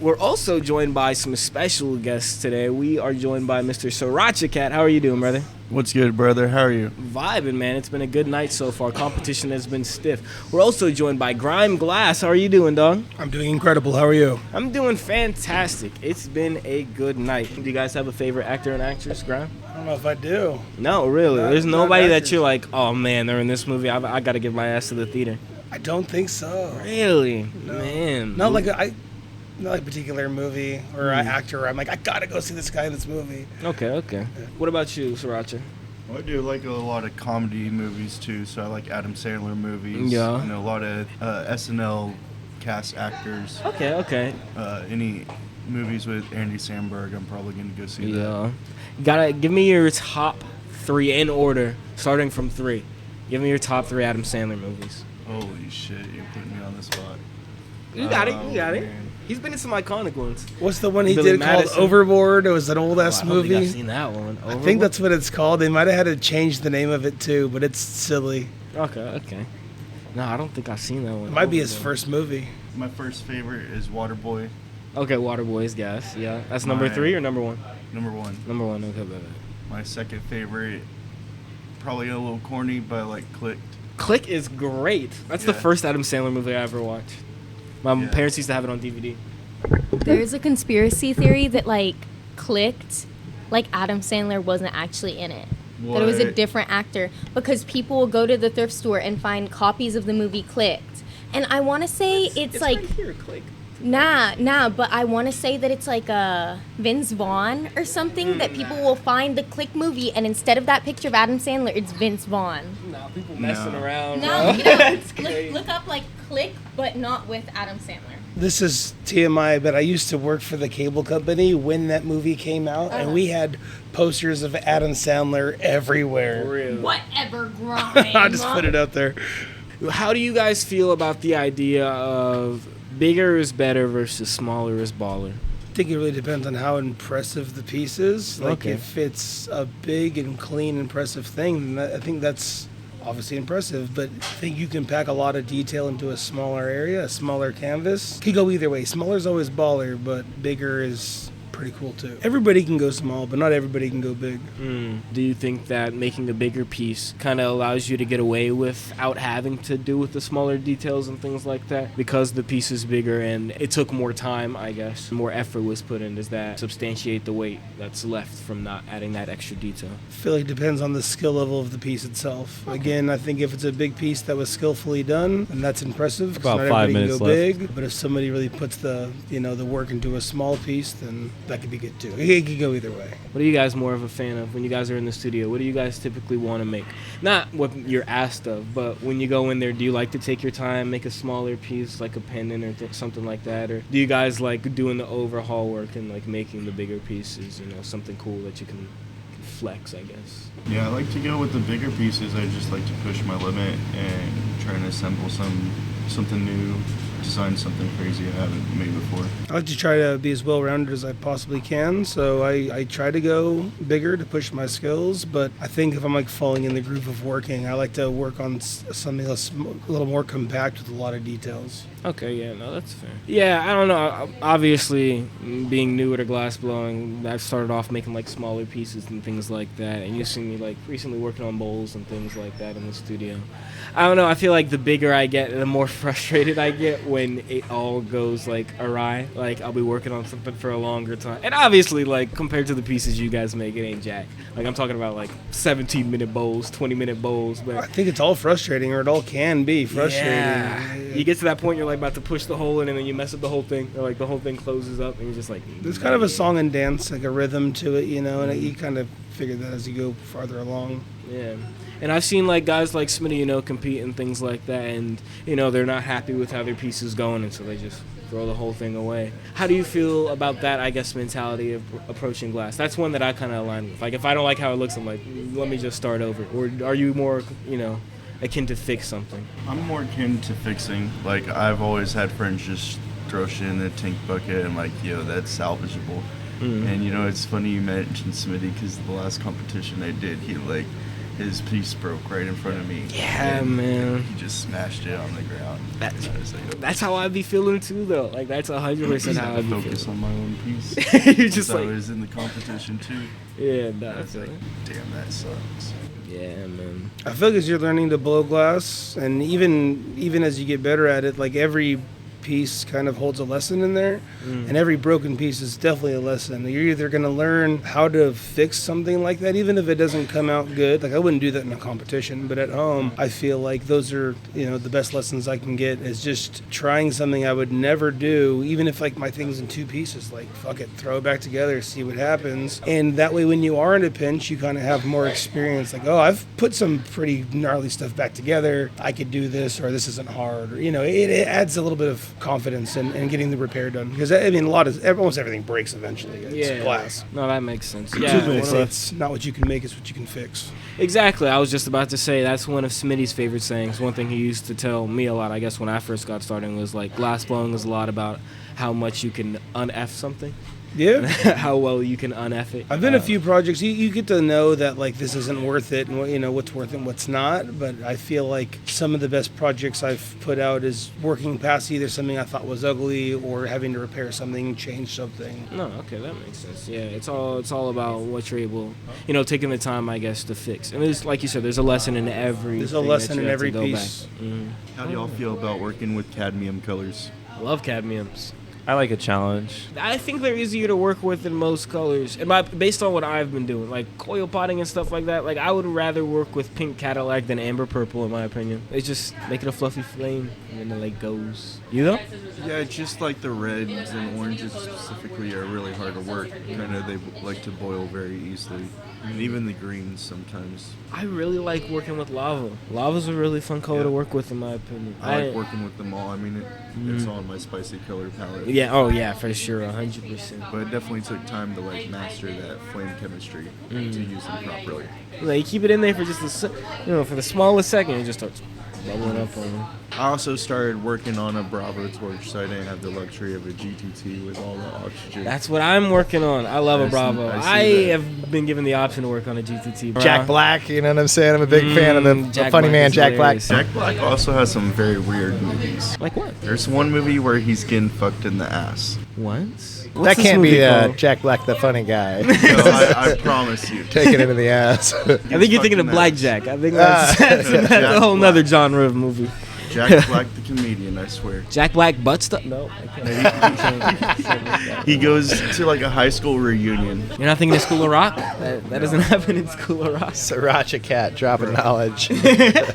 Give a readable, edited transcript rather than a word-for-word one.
We're also joined by some special guests today. We are joined by Mr. SirachaCat. How are you doing, brother? What's good, brother? How are you? Vibing, man. It's been a good night so far. Competition has been stiff. We're also joined by GrimeGlass. How are you doing, dog? I'm doing incredible. How are you? I'm doing fantastic. It's been a good night. Do you guys have a favorite actor and actress, Grime? I don't know if I do. No, really. There's Not nobody that actors. you're like, oh, man, they're in this movie. I got to give my ass to the theater. I don't think so. Really? No. Man. Not like a particular movie or an actor where I'm like, I gotta go see this guy in this movie. Okay. What about you, Siracha? I do like a lot of comedy movies too, so I like Adam Sandler movies. Yeah. A lot of SNL cast actors. Okay. Any movies with Andy Samberg, I'm probably gonna go see that. Yeah. Gotta give me your top 3 in order, starting from 3. Give me your top 3 Adam Sandler movies. Holy shit, you're putting me on the spot. You got it. Man. He's been in some iconic ones. What's the one he Billy did Madison. called Overboard? It was an old ass I don't think movie. I've seen that one. I think that's what it's called. They might have had to change the name of it too, but it's silly. Okay. No, I don't think I've seen that one. It might be his Overboard. first movie. My first favorite is Waterboy, Okay, Waterboys, guys. Yeah. That's number My- 3 or number 1? number 1. Number 1, okay, baby. My second favorite, probably a little corny, but I like Clicked. Click is great. That's the Yeah. first Adam Sandler movie I ever watched. My Yeah. parents used to have it on DVD. There's a conspiracy theory that clicked, Adam Sandler wasn't actually in it. That it was a What? different actor because people will go to the thrift store and find copies of the movie Clicked. And I want to say it's like right here, Click. nah, but I want to say that it's like Vince Vaughn or something that people will find the Click movie and instead of that picture of Adam Sandler, it's Vince Vaughn. Nah, people messing No. around. No, bro. no, It's crazy. look up Click, but not with Adam Sandler. This is TMI, but I used to work for the cable company when that movie came out, and we had posters of Adam Sandler everywhere. Really. Whatever, Grime. I just put it out there. How do you guys feel about the idea of bigger is better versus smaller is baller? I think it really depends on how impressive the piece is. Like, Okay. if it's a big and clean, impressive thing, then I think that's obviously impressive. But I think you can pack a lot of detail into a smaller area, a smaller canvas. Could go either way. Smaller is always baller, but bigger is pretty cool too. Everybody can go small, but not everybody can go big. Do you think that making a bigger piece kind of allows you to get away without having to do with the smaller details and things like that? Because the piece is bigger and it took more time, I guess, more effort was put in. Does that substantiate the weight that's left from not adding that extra detail? I feel like it depends on the skill level of the piece itself. Again, I think if it's a big piece that was skillfully done, then that's impressive. 'Cause About not 5 everybody minutes can go left. big. But if somebody really puts the work into a small piece, then that could be good too. It could go either way. What are you guys more of a fan of when you guys are in the studio? What do you guys typically want to make? Not what you're asked of, but when you go in there, do you like to take your time, make a smaller piece like a pendant or something like that? Or do you guys like doing the overhaul work and like making the bigger pieces, something cool that you can flex, I guess? Yeah, I like to go with the bigger pieces. I just like to push my limit and try and assemble something new, design something crazy I haven't made before. I like to try to be as well-rounded as I possibly can, so I try to go bigger to push my skills, but I think if I'm like falling in the groove of working, I like to work on something else, a little more compact with a lot of details. Okay, yeah, no, that's fair. Yeah, I don't know. Obviously, being new at glass blowing, I've started off making like smaller pieces and things like that, and you've seen me like recently working on bowls and things like that in the studio. I don't know, I feel like the bigger I get, the more frustrated I get when it all goes like awry. Like I'll be working on something for a longer time. And obviously, like compared to the pieces you guys make, it ain't jack. Like I'm talking about like 17-minute bowls, 20-minute bowls, I but think it's all frustrating, or it all can be frustrating. yeah. You get to that point, you're like about to push the hole in, and then you mess up the whole thing, or like the whole thing closes up, and you're just like. There's kind of a song and dance, like a rhythm to it, and you kind of figure that as you go farther along. Yeah. And I've seen like guys like Smitty, compete and things like that, and they're not happy with how their piece is going, and so they just throw the whole thing away. How do you feel about that, I guess, mentality of approaching glass? That's one that I kind of align with. Like if I don't like how it looks, I'm like, let me just start over. Or are you more, akin to fix something? I'm more akin to fixing. Like, I've always had friends just throw shit in the tank bucket and like, that's salvageable. And it's funny you mentioned Smitty, because the last competition I did, he his piece broke right in front of me. Yeah, and man. He just smashed it on the ground. I was like, That's how I'd be feeling too, though. Like that's 100% how I'd be focus feeling. on my own piece. You're just I like, was in the competition too. yeah, I was like, damn, that sucks. yeah, man. I feel like as you're learning to blow glass, and even as you get better at it, like every piece kind of holds a lesson in there, and every broken piece is definitely a lesson. You're either going to learn how to fix something like that, even if it doesn't come out good. Like I wouldn't do that in a competition, but at home, I feel like those are, the best lessons I can get is just trying something I would never do, even if like my thing's in two pieces. Like fuck it, throw it back together, see what happens, and that way when you are in a pinch, you kind of have more experience. Like, oh, I've put some pretty gnarly stuff back together. I could do this, or this isn't hard. Or, it adds a little bit of confidence in getting the repair done, because I mean almost everything breaks eventually. It's glass. No, that makes sense. Yeah, It's not what you can make, it's what you can fix. exactly. I was just about to say that's one of Smitty's favorite sayings. One thing he used to tell me a lot, I guess, when I first got started was like glass blowing is a lot about how much you can un-F something. Yeah. How well you can un-F it. I've been a few projects. You get to know that like this isn't worth it, and what's worth it and what's not. But I feel like some of the best projects I've put out is working past either something I thought was ugly or having to repair something, change something. No, okay, that makes sense. Yeah, it's all about what you're able, taking the time, I guess, to fix. And there's, like you said, there's a lesson in every. There's a lesson in every piece. How do y'all feel about working with cadmium colors? I love cadmiums. I like a challenge. I think they're easier to work with than most colors, based on what I've been doing, like coil potting and stuff like that. Like I would rather work with pink Cadillac than amber purple, in my opinion. It's just make it a fluffy flame, and then it like goes. You know? Yeah, just like the reds and oranges specifically are really hard to work. Kind of, they like to boil very easily. And even the greens sometimes. I really like working with lava. Lava's a really fun color to work with, in my opinion. I like working with them all. I mean, it's on my spicy color palette. Yeah, oh yeah, for sure, 100%. But it definitely took time to like master that flame chemistry to use them properly. Like you keep it in there for just for the smallest second, it just starts bubbling up on you. I also started working on a Bravo torch, so I didn't have the luxury of a GTT with all the oxygen. That's what I'm working on. I love a Bravo. I that. have been given the option to work on a GTT. Jack Black, you know what I'm saying? I'm a big fan of the funny man Jack Black. Jack Black also has some very weird movies. Like what? There's one movie where he's getting fucked in the ass. What? That can't be Jack Black, the funny guy. No, I promise you. Taking it in the ass. I think you're thinking of Blackjack. I think that's a whole nother genre of movie. Jack Black the comedian, I swear. Jack Black butt stuff? No, I can't. He goes to like a high school reunion. You're not thinking of School of Rock? That doesn't happen in School of Rock. SirachaCat, dropping knowledge.